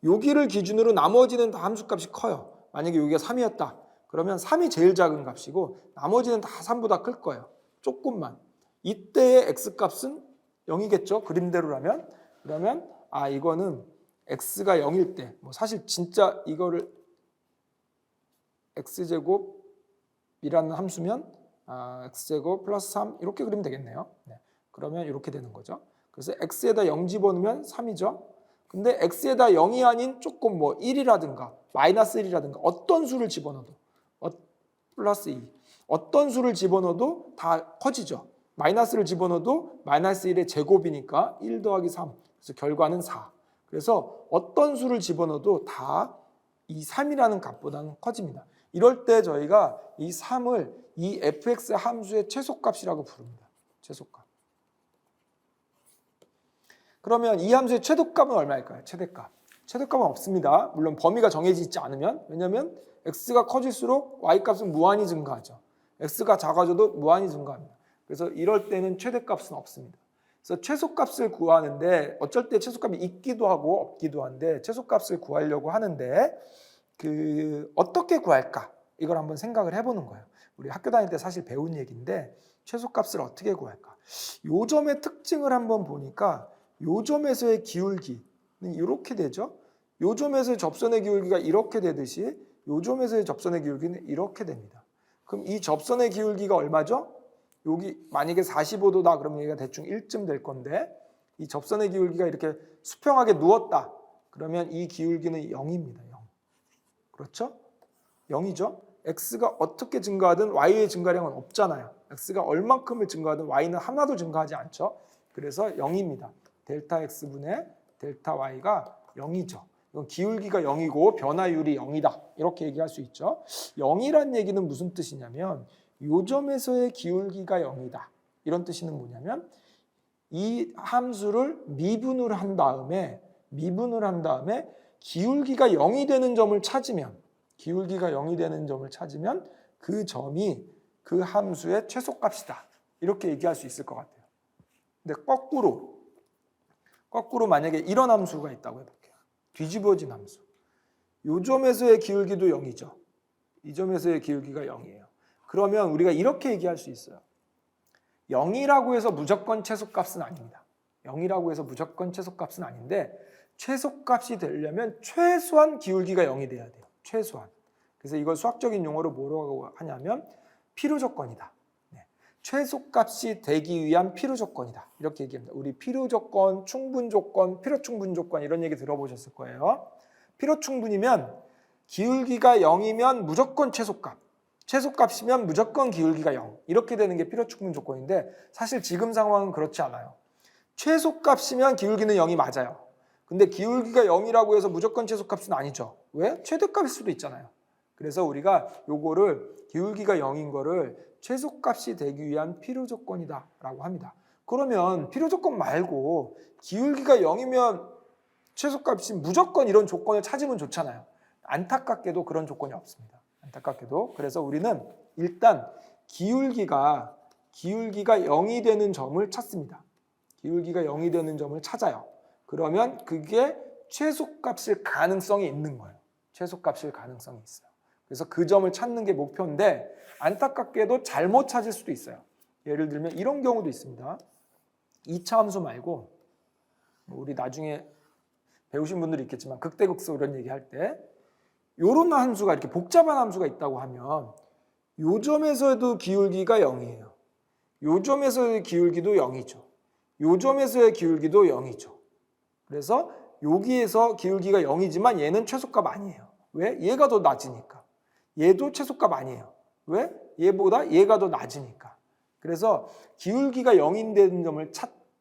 여기를 기준으로 나머지는 다 함수값이 커요. 만약에 여기가 3이었다. 그러면 3이 제일 작은 값이고 나머지는 다 3보다 클 거예요. 조금만. 이때의 x값은 0이겠죠? 그림대로라면. 그러면 이거는 x가 0일 때, 뭐 사실 진짜 이거를 x제곱이라는 함수면 x제곱 플러스 3 이렇게 그리면 되겠네요. 네. 그러면 이렇게 되는 거죠. 그래서 x에다 0 집어넣으면 3이죠. 근데 x에다 0이 아닌 조금 뭐 1이라든가 마이너스 1이라든가 어떤 수를 집어넣어도 플러스 2 어떤 수를 집어넣어도 다 커지죠. 마이너스를 집어넣어도 마이너스 1의 제곱이니까 1 더하기 3 그래서 결과는 4. 그래서 어떤 수를 집어넣어도 다 이 3이라는 값보다는 커집니다. 이럴 때 저희가 이 3을 이 fx 함수의 최소값이라고 부릅니다. 최소값. 그러면 이 함수의 최소값은 얼마일까요? 최대값. 최대값은 없습니다. 물론 범위가 정해져 있지 않으면. 왜냐하면 x가 커질수록 y값은 무한히 증가하죠. x가 작아져도 무한히 증가합니다. 그래서 이럴 때는 최대값은 없습니다. 그래서 최소값을 구하는데 어쩔 때 최소값이 있기도 하고 없기도 한데 최소값을 구하려고 하는데 어떻게 구할까? 이걸 한번 생각을 해보는 거예요. 우리 학교 다닐 때 사실 배운 얘기인데 최소값을 어떻게 구할까? 요점의 특징을 한번 보니까 요점에서의 기울기는 이렇게 되죠. 요점에서의 접선의 기울기가 이렇게 되듯이 요점에서의 접선의 기울기는 이렇게 됩니다. 그럼 이 접선의 기울기가 얼마죠? 여기 만약에 45도다 그러면 얘가 대충 1쯤 될 건데 이 접선의 기울기가 이렇게 수평하게 누웠다. 그러면 이 기울기는 0입니다. 0. 그렇죠? 0이죠. x가 어떻게 증가하든 y의 증가량은 없잖아요. x가 얼만큼을 증가하든 y는 하나도 증가하지 않죠. 그래서 0입니다. 델타 x분의 델타 y가 0이죠. 이건 기울기가 0이고 변화율이 0이다. 이렇게 얘기할 수 있죠. 0이란 얘기는 무슨 뜻이냐면 요점에서의 기울기가 0이다. 이런 뜻이는 뭐냐면 이 함수를 미분을 한 다음에 기울기가 0이 되는 점을 찾으면 그 점이 그 함수의 최소값이다. 이렇게 얘기할 수 있을 것 같아요. 근데 거꾸로 만약에 이런 함수가 있다고 해볼게요. 뒤집어진 함수. 요점에서의 기울기도 0이죠. 이 점에서의 기울기가 0이에요. 그러면 우리가 이렇게 얘기할 수 있어요. 0이라고 해서 무조건 최소값은 아닙니다. 0이라고 해서 무조건 최소값은 아닌데 최소값이 되려면 최소한 기울기가 0이 돼야 돼요. 최소한. 그래서 이걸 수학적인 용어로 뭐라고 하냐면 필요조건이다. 네. 최소값이 되기 위한 필요조건이다. 이렇게 얘기합니다. 우리 필요조건, 충분조건, 필요충분조건 이런 얘기 들어보셨을 거예요. 필요충분이면 기울기가 0이면 무조건 최소값. 최소값이면 무조건 기울기가 0. 이렇게 되는 게 필요충분 조건인데 사실 지금 상황은 그렇지 않아요. 최소값이면 기울기는 0이 맞아요. 근데 기울기가 0이라고 해서 무조건 최소값은 아니죠. 왜? 최대값일 수도 있잖아요. 그래서 우리가 요거를 기울기가 0인 거를 최소값이 되기 위한 필요조건이다 라고 합니다. 그러면 필요조건 말고 기울기가 0이면 최소값이 무조건 이런 조건을 찾으면 좋잖아요. 안타깝게도 그런 조건이 없습니다. 안타깝게도. 그래서 우리는 일단 기울기가 0이 되는 점을 찾습니다. 기울기가 0이 되는 점을 찾아요. 그러면 그게 최소값일 가능성이 있는 거예요. 최소값일 가능성이 있어요. 그래서 그 점을 찾는 게 목표인데 안타깝게도 잘못 찾을 수도 있어요. 예를 들면 이런 경우도 있습니다. 2차 함수 말고 우리 나중에 배우신 분들이 있겠지만 극대극소 이런 얘기할 때 요런 함수가 이렇게 복잡한 함수가 있다고 하면 요 점에서도 기울기가 0이에요. 요 점에서의 기울기도 0이죠. 요 점에서의 기울기도 0이죠. 그래서 여기에서 기울기가 0이지만 얘는 최소값 아니에요. 왜? 얘가 더 낮으니까. 얘도 최소값 아니에요. 왜? 얘보다 얘가 더 낮으니까. 그래서 기울기가 0인 되는 점을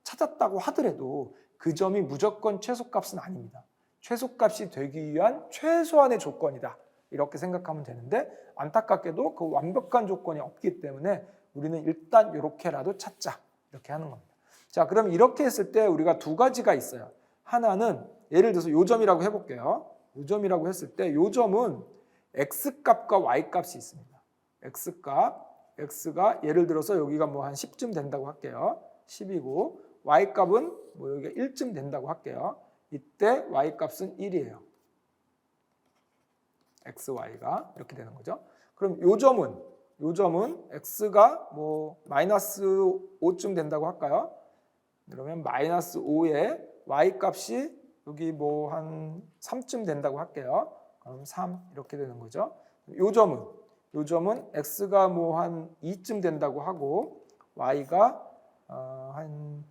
찾았다고 하더라도 그 점이 무조건 최소값은 아닙니다. 최소값이 되기 위한 최소한의 조건이다. 이렇게 생각하면 되는데 안타깝게도 그 완벽한 조건이 없기 때문에 우리는 일단 이렇게라도 찾자. 이렇게 하는 겁니다. 자, 그럼 이렇게 했을 때 우리가 두 가지가 있어요. 하나는 예를 들어서 요 점이라고 해볼게요. 요 점이라고 했을 때 요 점은 x값과 y값이 있습니다. x가 예를 들어서 여기가 뭐 한 10쯤 된다고 할게요. 10이고 y값은 뭐 여기가 1쯤 된다고 할게요. 이때 y값은 1이에요. xy가 이렇게 되는 거죠. 그럼 요 점은 x가 뭐 마이너스 5쯤 된다고 할까요? 그러면 마이너스 5에 y 값이 여기 뭐 한 3쯤 된다고 할게요. 그럼 3 이렇게 되는 거죠. 요 점은 x가 뭐 한 2쯤 된다고 하고 y가 한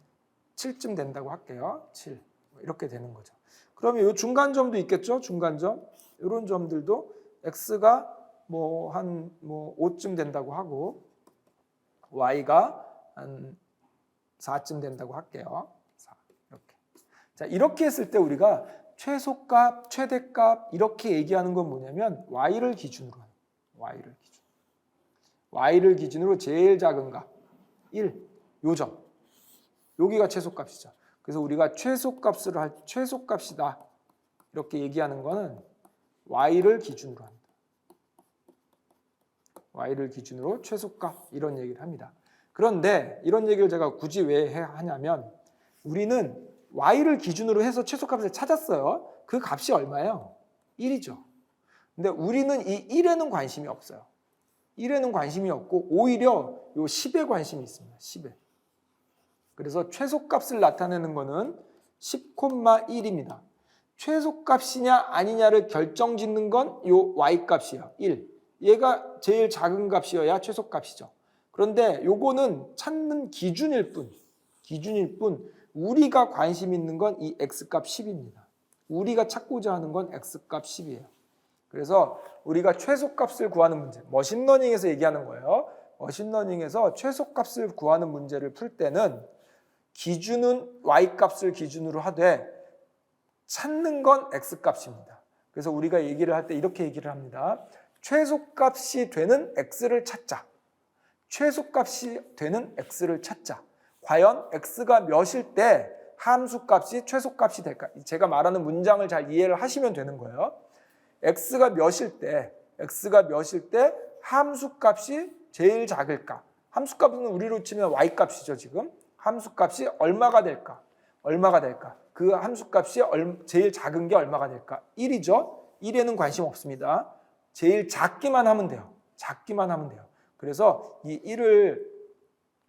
7쯤 된다고 할게요. 7 이렇게 되는 거죠. 그러면 요 중간점도 있겠죠. 중간점 이런 점들도 x가 뭐 한 뭐 5쯤 된다고 하고 y가 한 4쯤 된다고 할게요. 4 이렇게. 자, 이렇게 했을 때 우리가 최소값, 최대값 이렇게 얘기하는 건 뭐냐면 y를 기준으로 하는 거예요. y를 기준으로 제일 작은 값 1, 요 점. 여기가 최소값이죠. 그래서 우리가 최소값이다. 이렇게 얘기하는 거는 y를 기준으로 합니다. y를 기준으로 최소값 이런 얘기를 합니다. 그런데 이런 얘기를 제가 굳이 왜 하냐면 우리는 y를 기준으로 해서 최소값을 찾았어요. 그 값이 얼마예요? 1이죠. 근데 우리는 이 1에는 관심이 없어요. 1에는 관심이 없고 오히려 요 10에 관심이 있습니다. 10에. 그래서 최소값을 나타내는 거는 10,1입니다. 최소값이냐 아니냐를 결정짓는 건 요 y값이에요. 1. 얘가 제일 작은 값이어야 최소값이죠. 그런데 요거는 찾는 기준일 뿐 우리가 관심 있는 건 이 x값 10입니다. 우리가 찾고자 하는 건 x값 10이에요. 그래서 우리가 최소값을 구하는 문제, 머신러닝에서 얘기하는 거예요. 머신러닝에서 최소값을 구하는 문제를 풀 때는 기준은 y값을 기준으로 하되 찾는 건 x값입니다. 그래서 우리가 얘기를 할 때 이렇게 얘기를 합니다. 최소값이 되는 x를 찾자. 최소값이 되는 x를 찾자. 과연 x가 몇일 때 함수값이 최소값이 될까? 제가 말하는 문장을 잘 이해를 하시면 되는 거예요. x가 몇일 때 함수값이 제일 작을까? 함수값은 우리로 치면 y값이죠, 지금. 함수값이 얼마가 될까? 그 함수값이 제일 작은 게 얼마가 될까? 1이죠. 1에는 관심 없습니다. 제일 작기만 하면 돼요. 그래서 이 1을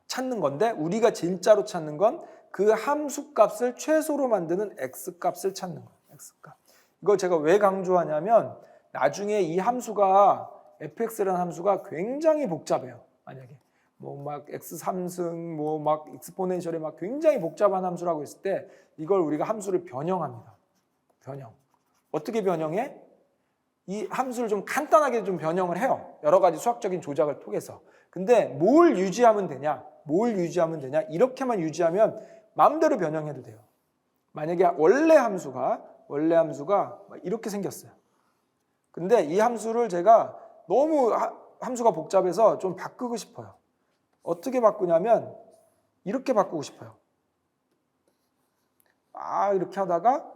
찾는 건데 우리가 진짜로 찾는 건 그 함수값을 최소로 만드는 x값을 찾는 거예요. x값. 이걸 제가 왜 강조하냐면 나중에 이 함수가 fx라는 함수가 굉장히 복잡해요. 만약에 뭐 막 x3승 뭐 막 익스포넨셜이 막 굉장히 복잡한 함수라고 했을 때 이걸 우리가 함수를 변형합니다. 어떻게 변형해? 이 함수를 좀 간단하게 좀 변형을 해요. 여러 가지 수학적인 조작을 통해서. 근데 뭘 유지하면 되냐? 이렇게만 유지하면 마음대로 변형해도 돼요. 만약에 원래 함수가 이렇게 생겼어요. 근데 이 함수를 제가 너무 함수가 복잡해서 좀 바꾸고 싶어요. 어떻게 바꾸냐면 이렇게 바꾸고 싶어요. 이렇게 하다가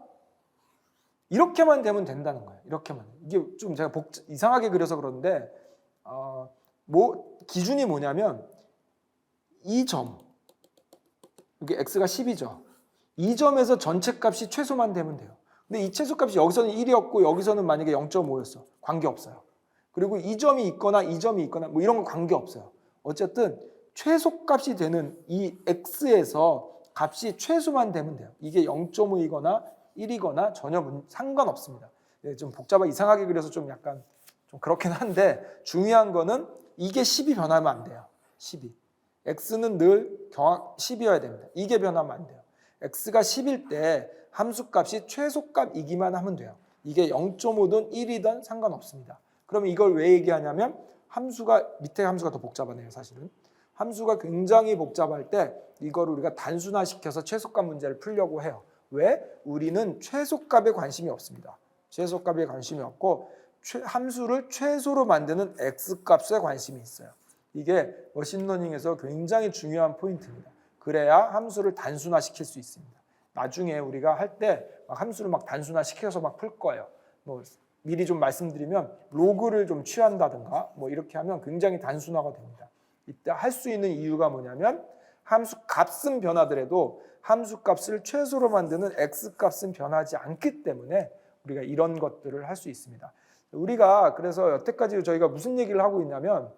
이렇게만 되면 된다는 거예요. 이렇게만. 이게 좀 제가 이상하게 그려서 그런데 기준이 뭐냐면 이 점, 여기 x가 10이죠. 이 점에서 전체 값이 최소만 되면 돼요. 근데 이 최소값이 여기서는 1이었고 여기서는 만약에 0.5였어. 관계없어요. 그리고 이 점이 있거나 뭐 이런 거 관계없어요. 어쨌든 최소값이 되는 이 x에서 값이 최소만 되면 돼요. 이게 0.5이거나 1이거나 전혀 상관없습니다. 좀 복잡하게 이상하게 그려서 좀 약간 좀 그렇긴 한데 중요한 거는 이게 10이 변하면 안 돼요. 10이. x는 늘 10이어야 됩니다. 이게 변하면 안 돼요. x가 10일 때 함수값이 최소값이기만 하면 돼요. 이게 0.5든 1이든 상관없습니다. 그러면 이걸 왜 얘기하냐면 밑에 함수가 더 복잡하네요, 사실은. 함수가 굉장히 복잡할 때 이걸 우리가 단순화시켜서 최소값 문제를 풀려고 해요. 왜? 우리는 최소값에 관심이 없습니다. 최소값에 관심이 없고 함수를 최소로 만드는 x값에 관심이 있어요. 이게 머신러닝에서 굉장히 중요한 포인트입니다. 그래야 함수를 단순화시킬 수 있습니다. 나중에 우리가 할 때 함수를 막 단순화시켜서 막 풀 거예요. 뭐 미리 좀 말씀드리면 로그를 좀 취한다든가 뭐 이렇게 하면 굉장히 단순화가 됩니다. 이때 할 수 있는 이유가 뭐냐면 함수 값은 변하더라도 함수 값을 최소로 만드는 x 값은 변하지 않기 때문에 우리가 이런 것들을 할 수 있습니다. 우리가 그래서 여태까지 저희가 무슨 얘기를 하고 있냐면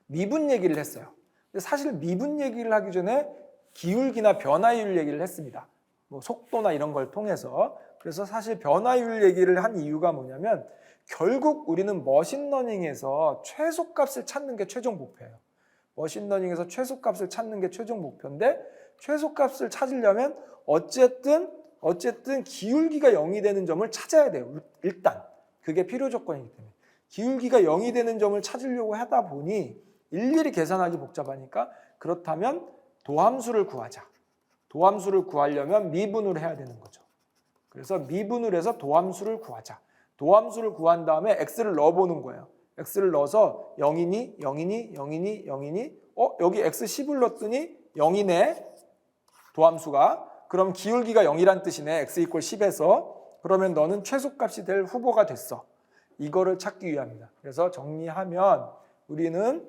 미분 얘기를 했어요. 근데 사실 미분 얘기를 하기 전에 기울기나 변화율 얘기를 했습니다. 뭐 속도나 이런 걸 통해서. 그래서 사실 변화율 얘기를 한 이유가 뭐냐면 결국 우리는 머신러닝에서 최소값을 찾는 게 최종 목표예요. 머신러닝에서 최소값을 찾는 게 최종 목표인데 최소값을 찾으려면 어쨌든 기울기가 0이 되는 점을 찾아야 돼요. 일단 그게 필요 조건이기 때문에 기울기가 0이 되는 점을 찾으려고 하다 보니 일일이 계산하기 복잡하니까 그렇다면 도함수를 구하자. 도함수를 구하려면 미분을 해야 되는 거죠. 그래서 미분을 해서 도함수를 구하자. 도함수를 구한 다음에 x를 넣어보는 거예요. x를 넣어서 0이니 0이니 0이니 0이니 여기 x 10을 넣었더니 0이네 도함수가. 그럼 기울기가 0이란 뜻이네. x = 10에서. 그러면 너는 최소값이 될 후보가 됐어. 이거를 찾기 위함이다. 그래서 정리하면 우리는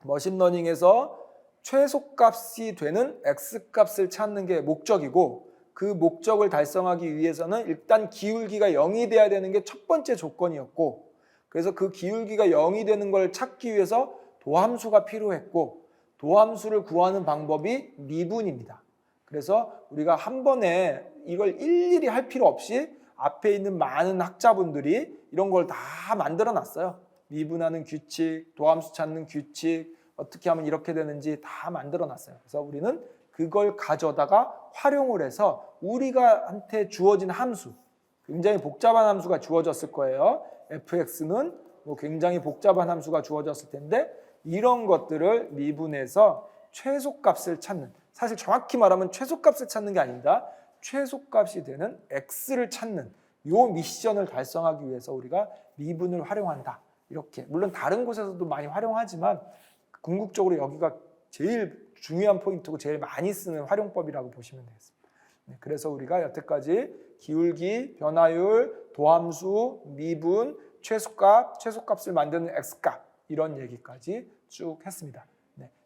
머신러닝에서 최소값이 되는 x값을 찾는 게 목적이고 그 목적을 달성하기 위해서는 일단 기울기가 0이 돼야 되는 게 첫 번째 조건이었고 그래서 그 기울기가 0이 되는 걸 찾기 위해서 도함수가 필요했고 도함수를 구하는 방법이 미분입니다. 그래서 우리가 한 번에 이걸 일일이 할 필요 없이 앞에 있는 많은 학자분들이 이런 걸 다 만들어 놨어요. 미분하는 규칙, 도함수 찾는 규칙, 어떻게 하면 이렇게 되는지 다 만들어 놨어요. 그래서 우리는 그걸 가져다가 활용을 해서 우리가 한테 주어진 함수, 굉장히 복잡한 함수가 주어졌을 거예요. fx는 뭐 굉장히 복잡한 함수가 주어졌을 텐데 이런 것들을 미분해서 최소값을 찾는, 사실 정확히 말하면 최소값을 찾는 게 아닙니다. 최소값이 되는 x를 찾는 요 미션을 달성하기 위해서 우리가 미분을 활용한다. 이렇게 물론 다른 곳에서도 많이 활용하지만 궁극적으로 여기가 제일 중요한 포인트고 제일 많이 쓰는 활용법이라고 보시면 되겠습니다. 그래서 우리가 여태까지 기울기, 변화율, 도함수, 미분, 최소값, 최소값을 만드는 x값 이런 얘기까지 쭉 했습니다.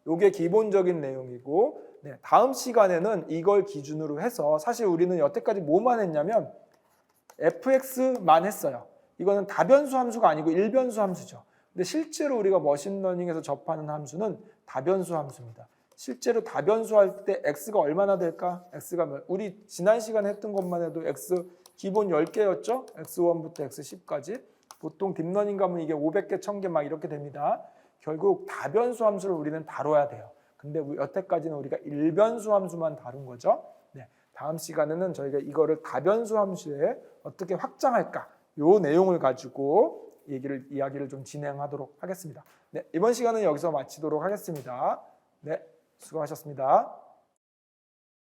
이게 기본적인 내용이고 다음 시간에는 이걸 기준으로 해서 사실 우리는 여태까지 뭐만 했냐면 fx만 했어요. 이거는 다변수 함수가 아니고 일변수 함수죠. 근데 실제로 우리가 머신러닝에서 접하는 함수는 다변수 함수입니다. 실제로 다변수 할 때 x가 얼마나 될까? x가 우리 지난 시간에 했던 것만 해도 x 기본 10개였죠? x1부터 x10까지. 보통 딥러닝 가면 이게 500개, 1000개 막 이렇게 됩니다. 결국 다변수 함수를 우리는 다뤄야 돼요. 근데 여태까지는 우리가 일변수 함수만 다룬 거죠. 다음 시간에는 저희가 이거를 다변수 함수에 어떻게 확장할까? 요 내용을 가지고 이야기를 좀 진행하도록 하겠습니다. 이번 시간은 여기서 마치도록 하겠습니다. 수고하셨습니다.